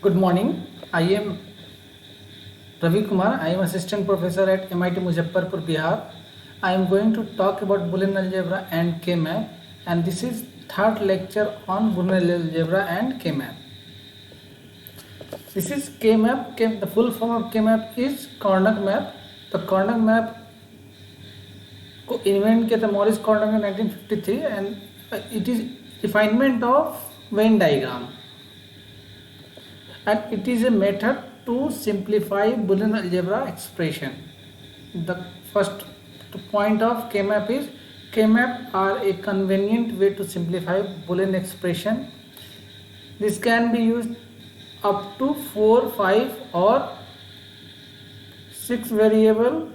Good morning. I am Ravi Kumar. I am assistant professor at MIT Muzaffarpur, Bihar. I am going to talk about Boolean algebra and K-map, and this is third lecture on Boolean algebra and K-map. This is K-map. The full form of K-map is Karnaugh map. The Karnaugh map को invent किया था Morris कार्नग ने 1953 and it is refinement of Venn diagram. And it is a method to simplify Boolean algebra expression. The first point of K-map is K-map are a convenient way to simplify Boolean expression. This can be used up to 4, 5 or 6 variable.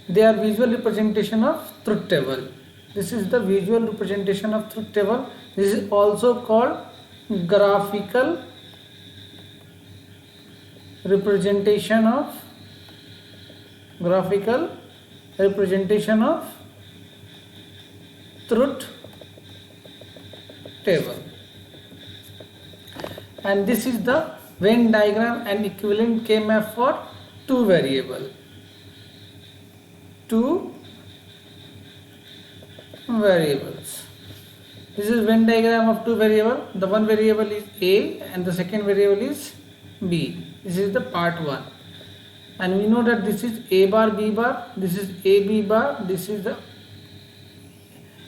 They are visual representation of truth table. This is the visual representation of truth table. This is also called graphical representation of truth table. And this is the Venn diagram and equivalent K-map for two variables. This is Venn diagram of two variables. The one variable is A and the second variable is B. This is the part 1. And we know that this is A bar, B bar, this is A, B bar, this is the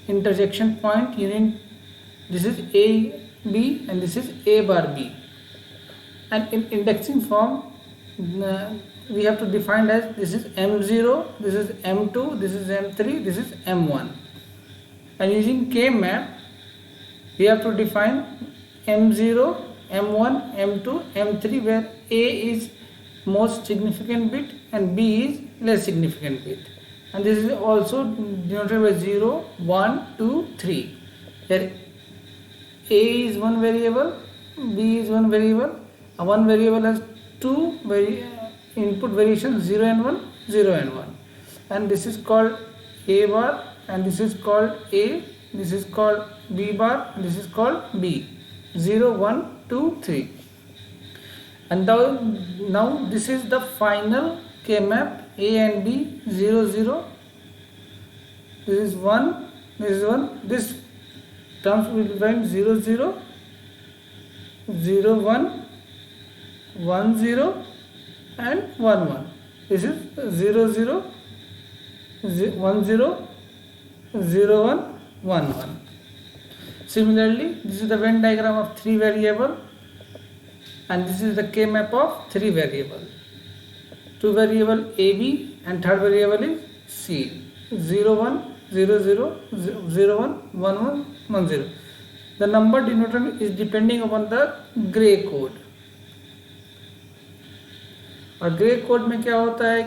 intersection point union, this is A, B and this is A bar, B. And in indexing form, we have to define as this is M0, this is M2, this is M3, this is M1. And using K-map, we have to define M0, M1, M2, M3 where A is most significant bit and B is less significant bit. And this is also denoted by 0, 1, 2, 3. Here A is one variable, B is one variable. One variable has two input variations 0 and 1, 0 and 1. And this is called A bar and this is called A, this is called B bar, this is called B. 0, 1, 2, 3. And now this is the final K-map A and B 0, 0. This is 1, this is 1. This terms will be defined 0, 0, 0, 1, 1, 0 and 1, 1. This is 0, 0, 1, 0, 0, 1, 1, 1. Similarly, this is the Venn diagram of three variable and this is the K-map of three variable. Two variable AB and third variable is C. 0, 1, 0, 0, 0, 1, 1, 1, 1, 0. The number denoted is depending upon the gray code. और grey code में क्या होता है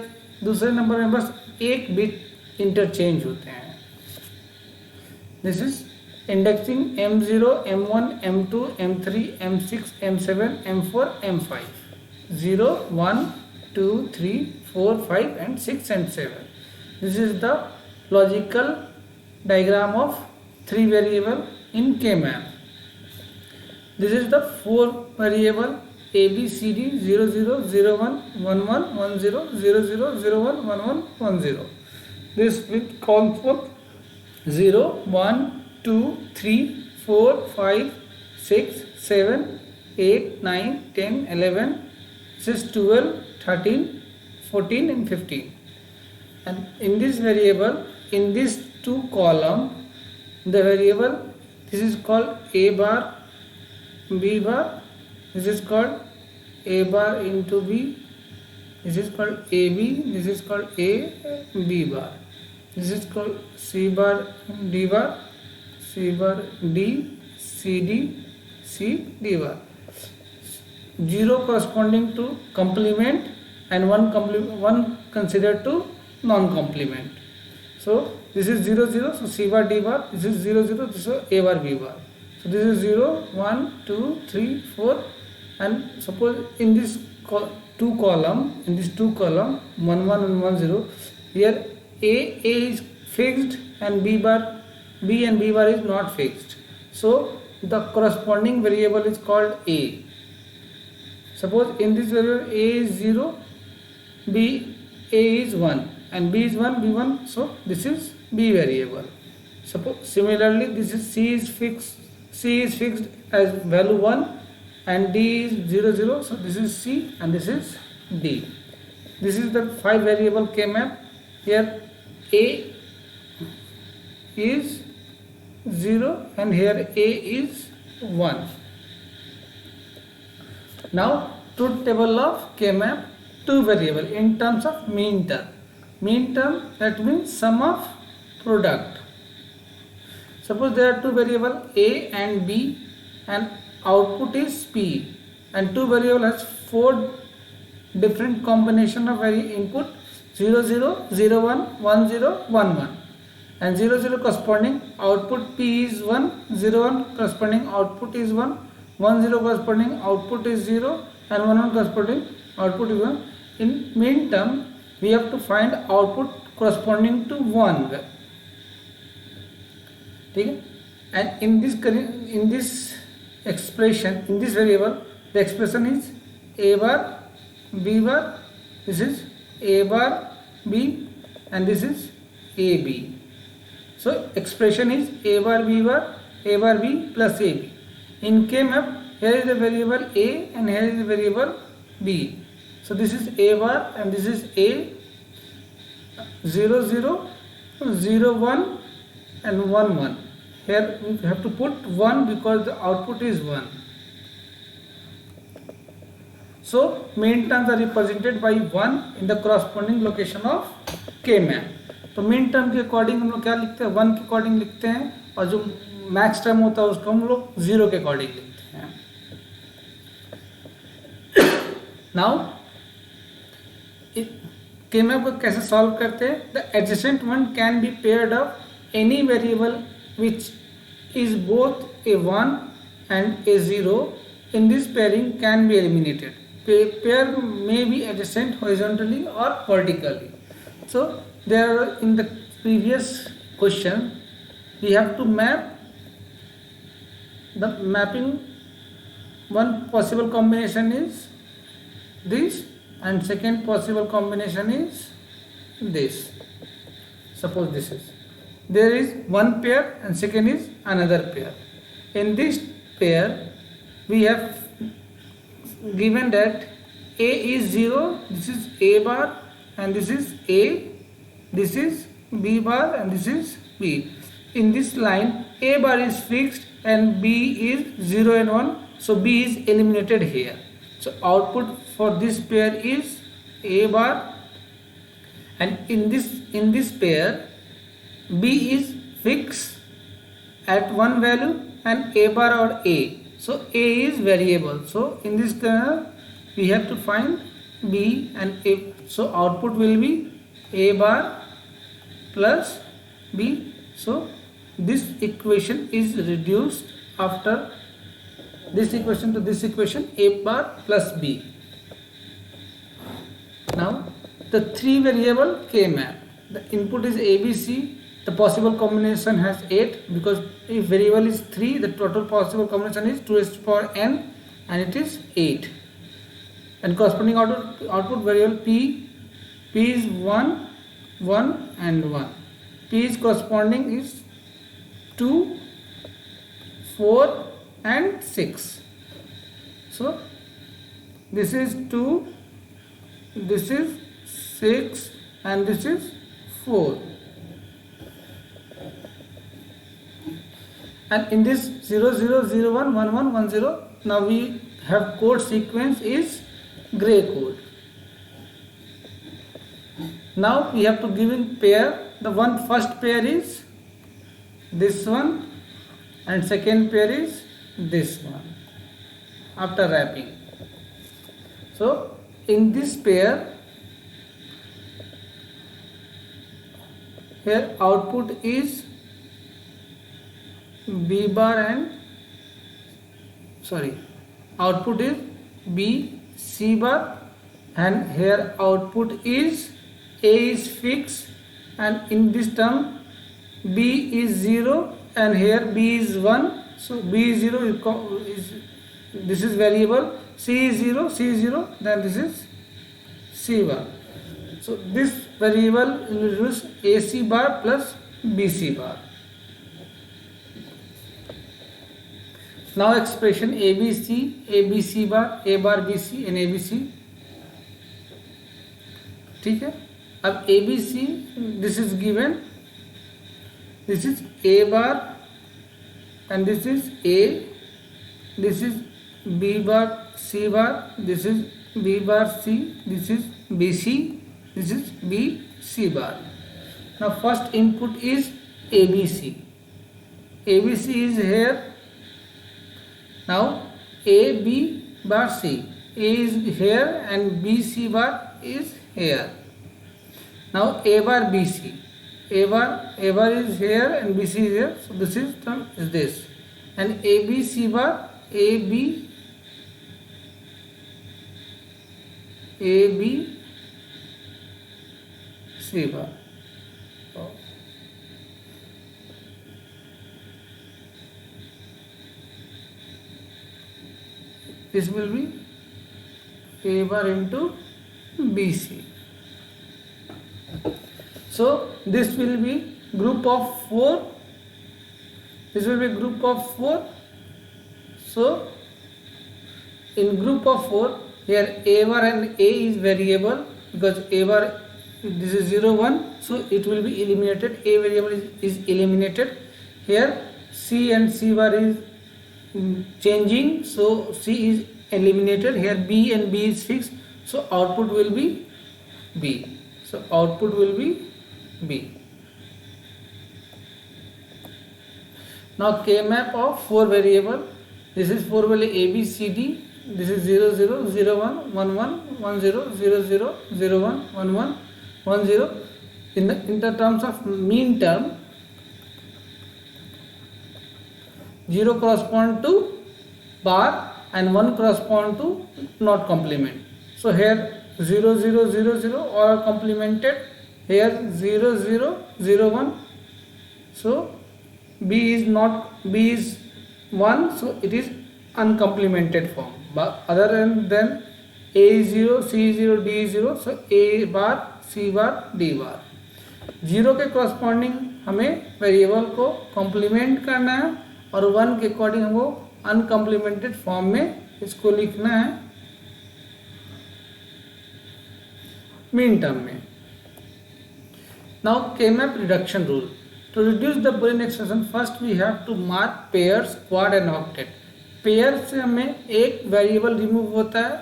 दूसरे number में बस एक bit interchange होते हैं. This is indexing M0, M1, M2, M3, M6, M7, M4, M5. 0, 1, 2, 3, 4, 5 and 6 and 7. This is the logical diagram of three variable in K-map. This is the four variable A, B, C, D, 0, 0, 0, 1, 1, 1, 1, 0, 0, 0, 0, 1, 1, 1, 1, 0. This split counts for 0, 1, 2, 3, 4, 5, 6, 7, 8, 9, 10, 11, this is 12, 13, 14 and 15. And in this variable, in this two column, the variable, this is called A bar, B bar, this is called A bar into B, this is called AB, this is called A, B bar, this is called C bar, D bar, C bar, D, CD, C, D bar. 0 corresponding to complement and 1 considered to non-complement. So this is 0, 0, so C bar, D bar, this is 0, 0, this is A bar, B bar. So this is 0, 1, 2, 3, 4 and suppose in this two column, 1, 1 and 1, 0, here A is fixed and B and B bar is not fixed. So the corresponding variable is called a. Suppose in this variable a is 0, b a is 1 and b is 1, b1, so this is b variable. Suppose similarly this is c is fixed as value 1 and d is 0 0, so this is c and this is d. This is the 5 variable K map. Here a is 0 and here a is 1. Now truth table of K map, 2 variable in terms of mean term. Mean term, that means sum of product. Suppose there are 2 variable a and b and output is p and 2 variable has 4 different combination of input 0 0, 0 1, 1 0, 1 1 and 0 0 corresponding output p is 1, 0 1 corresponding output is 1, 1 0 corresponding output is 0 and 1 1 corresponding output is 1. In mean term we have to find output corresponding to 1. Okay? And in this expression, in this variable, the expression is a bar, b bar, this is a bar, b and this is ab. So expression is a bar, b plus ab. In K map, here is the variable a and here is the variable b. So this is a bar and this is a 0 0, 0 1 and 1 1. Here we have to put 1 because the output is 1. So mean terms are represented by 1 in the corresponding location of K map. तो mean term के according हम लोग क्या लिखते हैं, 1 के according लिखते हैं और जो मैक्स टर्म होता है उसको हम लोग 0 के अकॉर्डिंग लिखते हैं. नाउ K map को कैसे सॉल्व करते हैं? The adjacent one can be paired of any variable which is both a 1 and a 0. In this pairing can be eliminated. Pair may be adjacent horizontally or vertically. So there in the previous question we have to map the mapping. One possible combination is this and second possible combination is this. Suppose this is, there is one pair and second is another pair. In this pair we have given that a is 0, this is a bar and this is a, this is b bar and this is b. In this line a bar is fixed and b is 0 and 1, so b is eliminated here. So output for this pair is a bar and in this pair b is fixed at one value and a bar or a, so a is variable. So in this we have to find b and a, so output will be a bar plus b. So this equation is reduced after this equation to this equation, a bar plus b. Now the 3 variable K map, the input is abc. The possible combination has 8 because if variable is 3, the total possible combination is 2 raised to the power n and it is 8. And corresponding output variable p is 1, 1 and 1. P is corresponding is 2, 4 and 6. So this is 2, this is 6 and this is 4. And in this 0 0 0 1 1 1 1 0, now we have code sequence is gray code. Now we have to give in pair. The first pair is this one and second pair is this one after wrapping. So in this pair here output is b bar and output is b c bar and here output is a is fixed and in this term b is 0 and here b is 1 so B is 0 is this is variable, C is 0, then this is C bar. So this variable will introduce AC bar plus BC bar. Now expression ABC bar, A bar BC and ABC. ठीक है, अब ABC this is given, this is A bar and this is A, this is B bar C bar, this is B bar C, this is BC, this is BC bar. Now first input is ABC. ABC is here. Now AB bar C. A is here and BC bar is here. Now A bar BC. A bar is here and BC is here. So this is term is this. And ABC bar AB C bar. This will be A bar into BC. So this will be group of 4. This will be group of 4. So in group of 4, here A bar and A is variable because A bar this is 0 1, so it will be eliminated. A variable is eliminated. Here C and C bar is changing, so C is eliminated. Here B and B is fixed, so output will be B. So output will be B. Now K map of 4 variable. This is 4 variable A B C D. This is 0 0 0 1 1 1 1 0 0 0 0 1 1 1 1 0. In the terms of mean term, 0 correspond to bar and 1 correspond to not complement. So here 0 0 0 0 all are complemented. Here 0 0 0 1. So B is 1, so it is uncomplemented form. But other than A is 0, C is 0, D is 0, so A bar, C bar, D bar. 0 के corresponding हमें variable को complement करना है और 1 के according हमको अनकम्प्लीमेंटेड form में इसको लिखना है मीन टर्म में. Now K-map reduction rule. To reduce the Boolean expression, first we have to mark pairs, quad and octet. Pair से हमें एक वेरिएबल रिमूव होता है,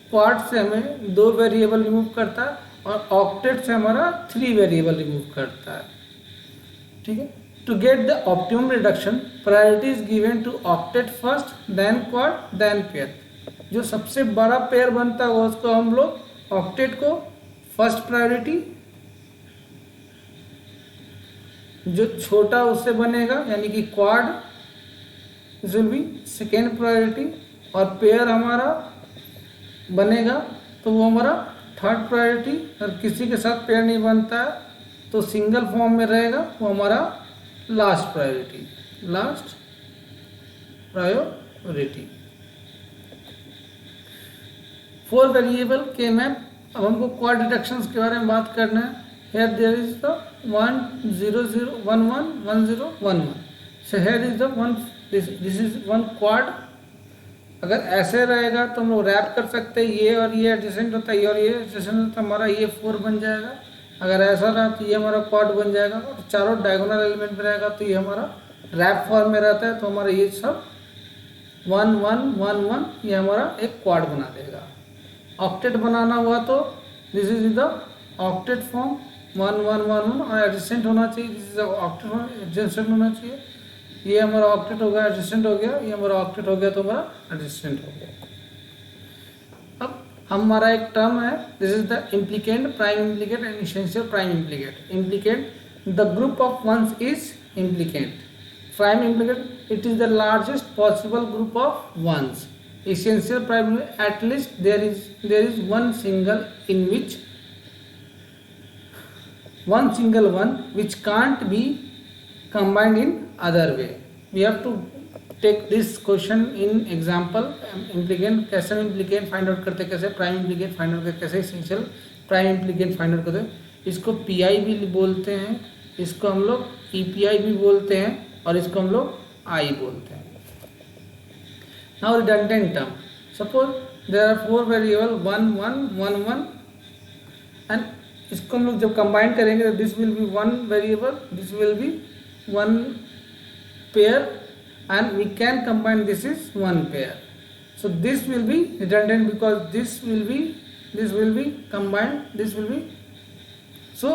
क्वाड से हमें 2 वेरिएबल रिमूव करता है और ऑक्टेट से हमारा 3 वेरिएबल रिमूव करता है. ठीक है. To get the optimum reduction, priority is given to octet first, then quad, then pair. जो सबसे बड़ा पेयर बनता है उसको हम लोग ऑक्टेट को फर्स्ट प्रायोरिटी, जो छोटा उससे बनेगा यानी कि quad this will B second priority, और पेयर हमारा बनेगा तो वो हमारा थर्ड प्रायोरिटी. अगर किसी के साथ पेयर नहीं बनता है तो सिंगल फॉर्म में रहेगा, वो हमारा लास्ट प्रायोरिटी. फोर वेरिएबल के मैप. अब हमको क्वाड रिडक्शंस के बारे में बात करना है. Here there is the 1 0 0 1 1 1 0 1 1. So here is the 1, this is 1 quad. अगर ऐसे रहेगा तो हम लोग रैप कर सकते हैं, ये और ये एडजेसेंट होता है, ये और ये एडजेसेंट होता है, हमारा ये 4 बन जाएगा. अगर ऐसा रहा तो ये हमारा क्वाड बन जाएगा, और चारों डायगोनल एलिमेंट में रहेगा तो ये हमारा रैप फॉर्म में रहता है, तो हमारा ये सब 1 1 1 1 ये हमारा एक क्वाड बना देगा. ऑक्टेट बनाना हुआ तो this is the octet form 1 1 1 1 और एडजेसेंट होना चाहिए. This is octet form, adjacent होना चाहिए. ये हमारा ऑक्टेट हो गया, एडजेसेंट हो गया, ये हमारा ऑक्टेट हो गया तो हमारा एडजेसेंट हो गया. अब हमारा एक टर्म है, this is the implicant, prime implicant and essential prime implicant. Implicant, the group of ones is implicant. Prime implicant, it is the largest possible group of ones. Essential prime, at least there is one single one which can't be combined in other way. We have to take this question in example. Implicant कैसे हम implicant find out करते, कैसे prime implicant find out करते, कैसे essential prime implicant find out करते। इसको pi भी बोलते हैं, इसको हम लोग ईपीआई भी बोलते हैं, और इसको हम लोग आई बोलते हैं। Now redundant term, suppose there are 4 variable 1 1 1 1 and इसको हम लोग जब कंबाइन करेंगे तो this will be 1 variable, this will be 1 pair, and we can combine this is one pair. So this will be redundant because this will be combined, this will be, so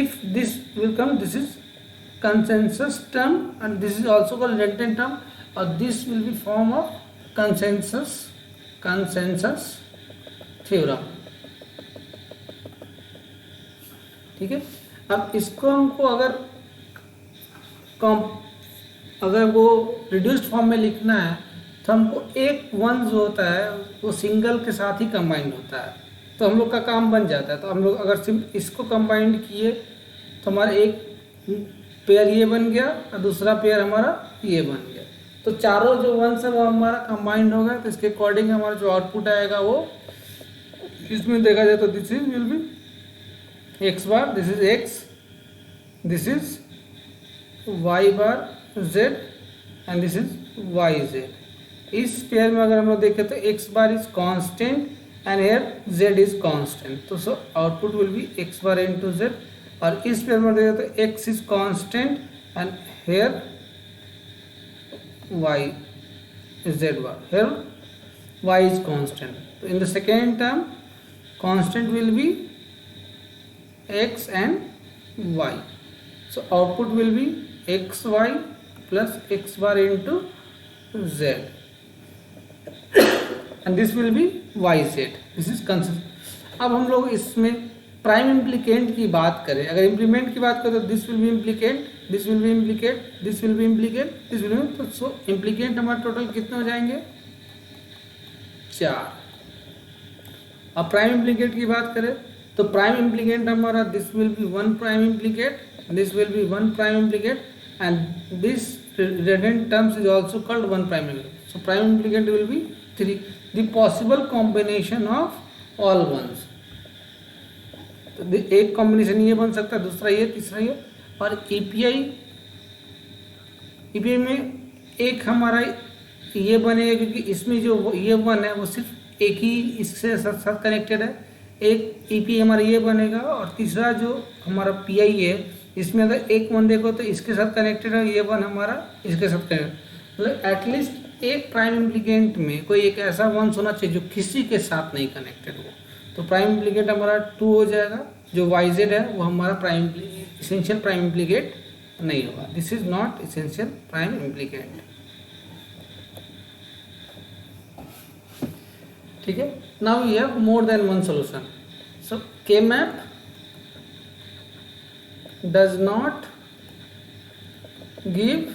if this will come, this is consensus term, and this is also called redundant term, or this will be form of consensus theorem. ठीक है। अब इसको हमको अगर वो reduced form में लिखना है तो हमको एक वन जो होता है वो सिंगल के साथ ही कंबाइंड होता है, तो हम लोग का काम बन जाता है। तो हम लोग अगर सिर्फ इसको कंबाइंड किए तो हमारा एक पेयर ये बन गया और दूसरा पेयर हमारा ये बन गया। तो चारों जो वंस है वो हमारा कंबाइंड हो गया, तो इसके अकॉर्डिंग हमारा जो आउटपुट आएगा वो इसमें देखा जाए तो this is will be x bar, this is x, this is y bar z and this is yz। इस पेयर में अगर हम लोग देखें तो x बार इज constant and here z is constant, तो so output will be x बार इनटू z। और इस पेयर में देखें तो x is constant and here y is z बार, here y is constant। तो in the second term constant will be x and y, so output will be xy plus x bar into z and this will be yz, this is consistent। अब हम लोग इसमें prime implicant की बात करें, अगर implement की बात करें तो this will B implicant, this will B implicant, this will B implicant, this will B, तो सो इम्प्लीकेंट हमारे टोटल कितने हो जाएंगे 4। अब प्राइम इम्प्लीकेंट की बात करें तो प्राइम इम्प्लीकेंट हमारा this will be 1 prime implicant, this will be 1 prime implicate, and this redundant terms is also called 1 prime implicate. So prime implicate will be 3, the possible combination of all ones। तो एक combination ये बन सकता है, दूसरा ये, तीसरा ये। और ईपीआई में एक हमारा ये बनेगा क्योंकि इसमें जो ये वन है वो सिर्फ एक ही इससे साथ कनेक्टेड है, एक ईपीआई हमारा ये बनेगा। और तीसरा जो हमारा पीआई है इसमें अगर एक वन देखो तो इसके साथ कनेक्टेड है, ये वन हमारा इसके साथ कनेक्टेड, मतलब एटलीस्ट एक प्राइम इम्प्लीकेंट में कोई एक ऐसा वन होना चाहिए जो किसी के साथ नहीं कनेक्टेड हो। तो प्राइम इम्प्लीकेंट हमारा 2 हो जाएगा, जो yz है वो हमारा प्राइम इसेंशियल प्राइम इम्प्लीकेंट नहीं होगा, this is not essential prime implicant. ठीक है। Now we have more than one solution. So K map does not give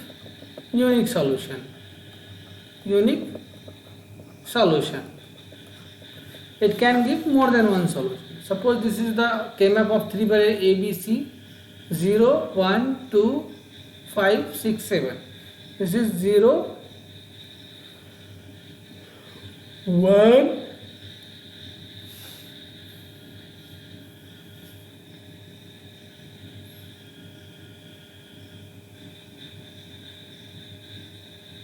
unique solution, it can give more than one solution। Suppose this is the K-map of 3 variable A, B, C, 0 1 2 5 6 7, this is 0 1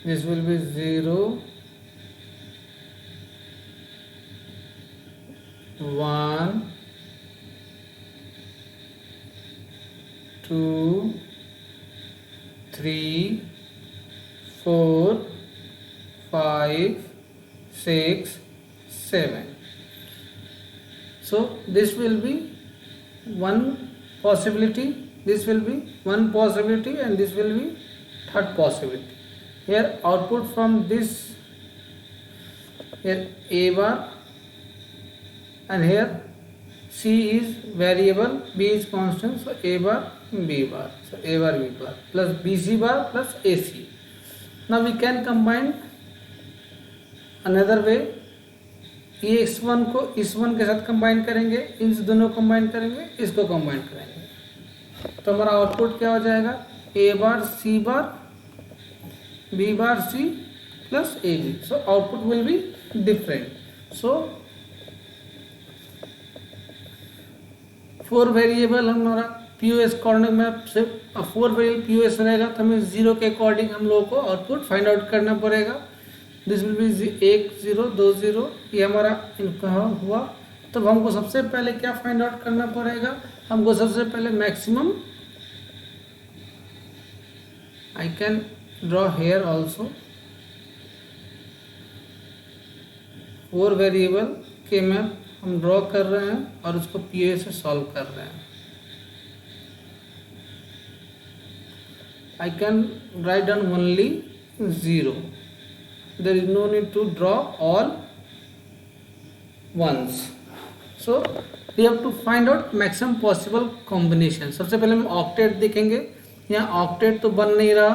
this will be 0 1 2 3 4 5 6 7। So this will be one possibility, this will be one possibility, and this will be third possibility। Here output from this, here A bar, and here C is variable, B is constant, so A bar B bar, so A bar B bar plus BC bar plus AC। Now we can combine another way, ये इस one को इस one के साथ combine करेंगे, इन दोनों combine करेंगे, इसको कंबाइन करेंगे, तो हमारा आउटपुट क्या हो जाएगा A bar C bar B bar C plus AB. So output will be different. So 4 variable हमारा POS कॉर्नर मैप से 4 वेरिएबल POS रहेगा, तो हमें 0 के अकॉर्डिंग हम लोगों को आउटपुट फाइंड आउट करना पड़ेगा. This will be 1 0 2 0. ये हमारा हुआ. तब हमको सबसे पहले क्या फाइंड आउट करना पड़ेगा? हमको सबसे पहले maximum, I can draw here also 4 variable के मैप हम ड्रॉ कर रहे हैं और उसको POS से सॉल्व कर रहे हैं. I can write down only 0. There is no need to draw all ones. So we have to find out maximum possible combination. सबसे पहले हम ऑक्टेट देखेंगे. यहाँ ऑक्टेट तो बन नहीं रहा.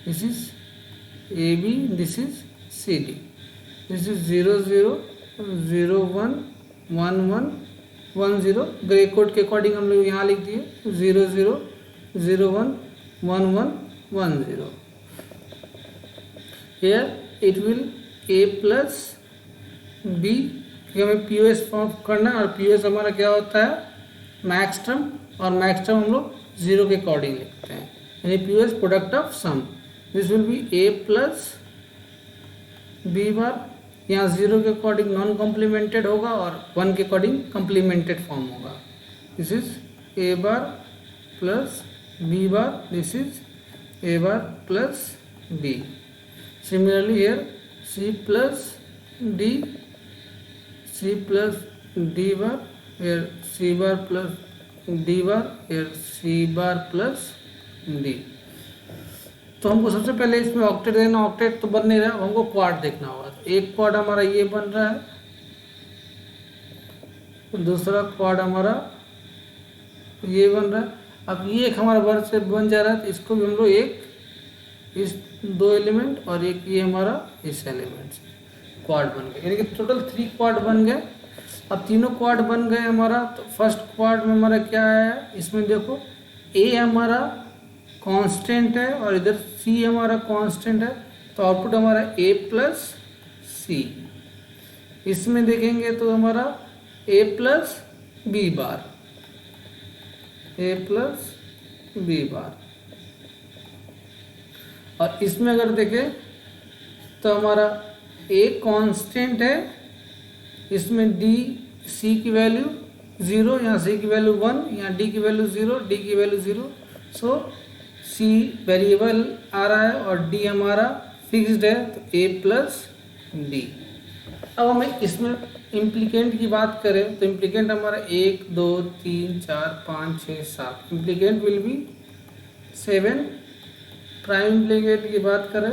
This is AB, this is CD. This is 0 0 0 1 1 1 1 0. Grey code के अकॉर्डिंग हम लोग यहाँ लिख दिए 0 0 0 1 1 1 1 0. Here it will A plus B, क्योंकि हमें POS फॉर्म करना है और POS हमारा क्या होता है? Max term. और मैक्स टर्म हम लोग 0 के अकॉर्डिंग लिखते हैं, यानी POS product of sum. This will be A plus B bar. यहाँ 0 के अकॉर्डिंग नॉन कॉम्प्लीमेंटेड होगा और 1 के अकॉर्डिंग कॉम्प्लीमेंटेड फॉर्म होगा. This is A bar plus B bar. This is A bar plus B. Similarly here C plus D, C plus D bar. here C bar plus D bar. here C bar plus D. तो हमको सबसे पहले इसमें octet देना. Octet तो बन नहीं रहा, हमको क्वाड देखना होगा. एक क्वाड हमारा ये बन रहा है, दूसरा क्वाड हमारा ये बन रहा है. अब ये एक हमारा वर्ड से बन जा रहा है, तो इसको भी हम लोग एक इस 2 एलिमेंट और एक ये हमारा इस एलिमेंट से क्वाड बन गया, यानी कि टोटल 3 क्वाड बन गए. अब तीनों क्वाड बन गए हमारा. तो फर्स्ट क्वाड में हमारा क्या है? इसमें देखो A हमारा कांस्टेंट है और इधर C हमारा कांस्टेंट है, तो आउटपुट हमारा A प्लस C. इसमें देखेंगे तो हमारा A plus B bar, A plus B बार. और इसमें अगर देखें तो हमारा A कांस्टेंट है, इसमें D C की वैल्यू 0, यहाँ C की वैल्यू 1, यहाँ D की वैल्यू 0, D की वैल्यू 0. सो C वेरिएबल आ रहा है और D हमारा फिक्स्ड है, तो A प्लस D. अब हमें इसमें इम्प्लीकेंट की बात करें तो इम्प्लीकेंट हमारा 1 2 3 4 5 6 7. Implicant will be 7. Prime implicant की बात करें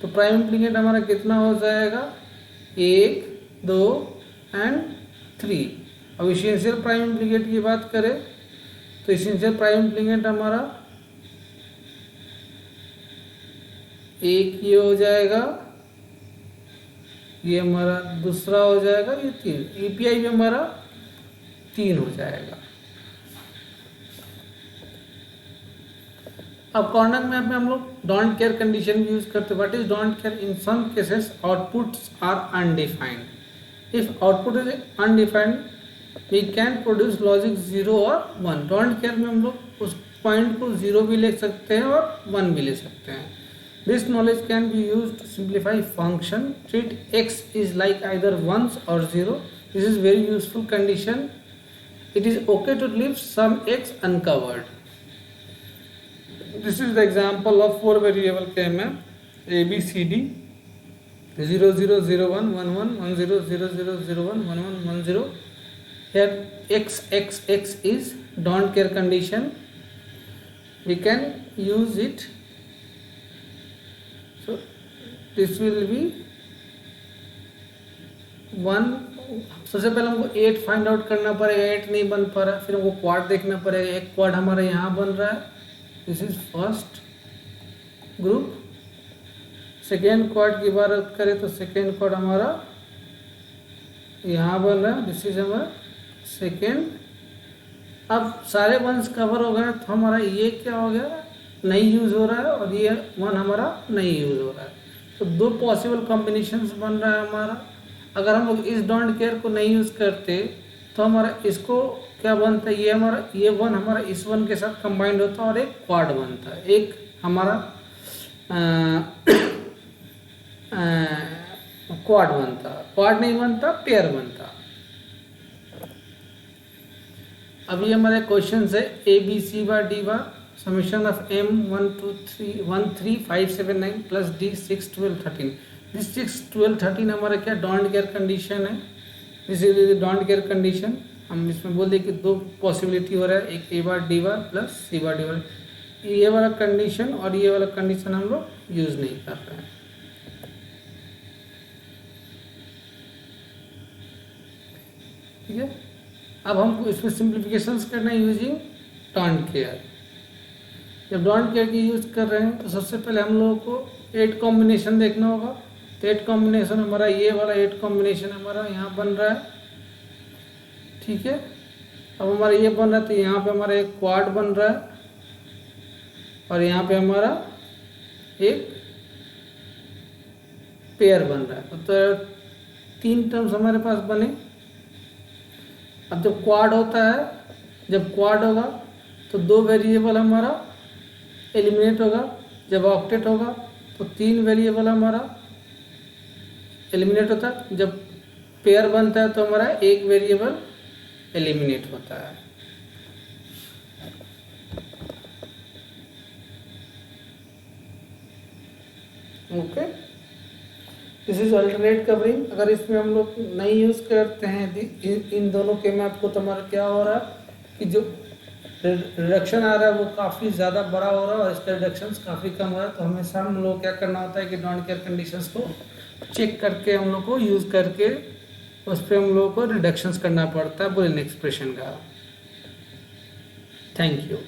तो प्राइम इम्प्लीकेंट हमारा कितना हो जाएगा? 1 2 एंड 3. अब इसेंशियल प्राइम इम्प्लीकेंट की बात करें तो इसेंशियल प्राइम इम्प्लीकेंट हमारा एक ये हो जाएगा, ये हमारा दूसरा हो जाएगा, ये 3. EPI भी हमारा 3 हो जाएगा. अब कॉर्नर मैप में हम लोग डोंट केयर कंडीशन भी यूज करते हैं. What is don't care? In some cases outputs are undefined. If output is undefined we can produce logic 0 और 1. डोंट केयर में हम लोग उस पॉइंट को 0 भी ले सकते हैं और 1 भी ले सकते हैं. This knowledge can be used to simplify function. Treat x is like either ones or 0. This is very useful condition. It is okay to leave some x uncovered. This is the example of 4 variable KMM A B C D 0 0 0 1 1 1 1 0 0 0 0 1 1 1 1 0. Here x is don't care condition. We can use it. So this will be 1. सबसे पहले हमको 8 find out करना पड़ेगा. 8 नहीं बन पा रहा, फिर हमको क्वाड देखना पड़ेगा. एक क्वाड हमारा यहाँ बन रहा है, this is first group. Second quad की बात करें तो सेकेंड क्वाड हमारा यहाँ बन रहा है, दिस इज हमारा सेकेंड. अब सारे वंस कवर हो गए तो हमारा ये क्या हो गया, नहीं यूज़ हो रहा है और ये 1 हमारा नहीं यूज़ हो रहा है। तो दो पॉसिबल कॉम्बिनेशंस बन रहा है हमारा। अगर हम लोग इस डोंट केयर को नहीं यूज़ करते तो हमारा इसको क्या बनता है, ये हमारा ये 1 हमारा इस 1 के साथ कंबाइंड होता है और एक क्वाड बनता है, एक हमारा क्वाड बनता, क्वाड नहीं बनता, पेयर बनता। अभी हमारे क्वेश्चन है A B C bar D bar summation of m 1 2 3 1 3 5 7 9 plus d 6 12 13। This 6 12 13 हमारा क्या डोंट केयर कंडीशन है। This is don't care condition. हम इसमें बोल दें कि दो पॉसिबिलिटी हो रहा है, एक ए बार डी बार प्लस सी बार डी बार। ये वाला कंडीशन और ये वाला कंडीशन हम लोग यूज नहीं कर रहे हैं। ठीक है, अब हमको इसमें सिंप्लीफिकेशंस करना है यूजिंग डोंट केयर। जब डोंट केयर की यूज कर रहे हैं तो सबसे पहले हम लोगों को 8 कॉम्बिनेशन देखना होगा। तो 8 कॉम्बिनेशन हमारा ये वाला 8 कॉम्बिनेशन हमारा यहाँ बन रहा है। ठीक है, अब हमारा ये बन रहा है तो यहाँ पे हमारा एक क्वाड बन रहा है और यहाँ पे हमारा एक पेयर बन रहा है। तो 3 टर्म्स हमारे पास बने। अब जब क्वाड होता है, जब क्वाड होगा तो 2 वेरिएबल हमारा एलिमिनेट होगा। जब ऑक्टेट होगा तो 3 वेरिएबल हमारा एलिमिनेट होता है। जब पेयर बनता है तो हमारा 1 वेरिएबल एलिमिनेट होता है। Okay, this is alternate covering. अगर इसमें हम लोग नहीं यूज करते हैं इन दोनों के मैप को तो हमारा क्या हो रहा है कि जो रिडक्शन आ रहा है वो काफ़ी ज़्यादा बड़ा हो रहा है और इसका रिडक्शन काफ़ी कम हो रहा है। तो हमेशा हम लोग क्या करना होता है कि डोंट केयर कंडीशंस को चेक करके हम लोग को यूज़ करके उस पर हम लोगों को रिडक्शंस करना पड़ता है बुलियन एक्सप्रेशन का। Thank you.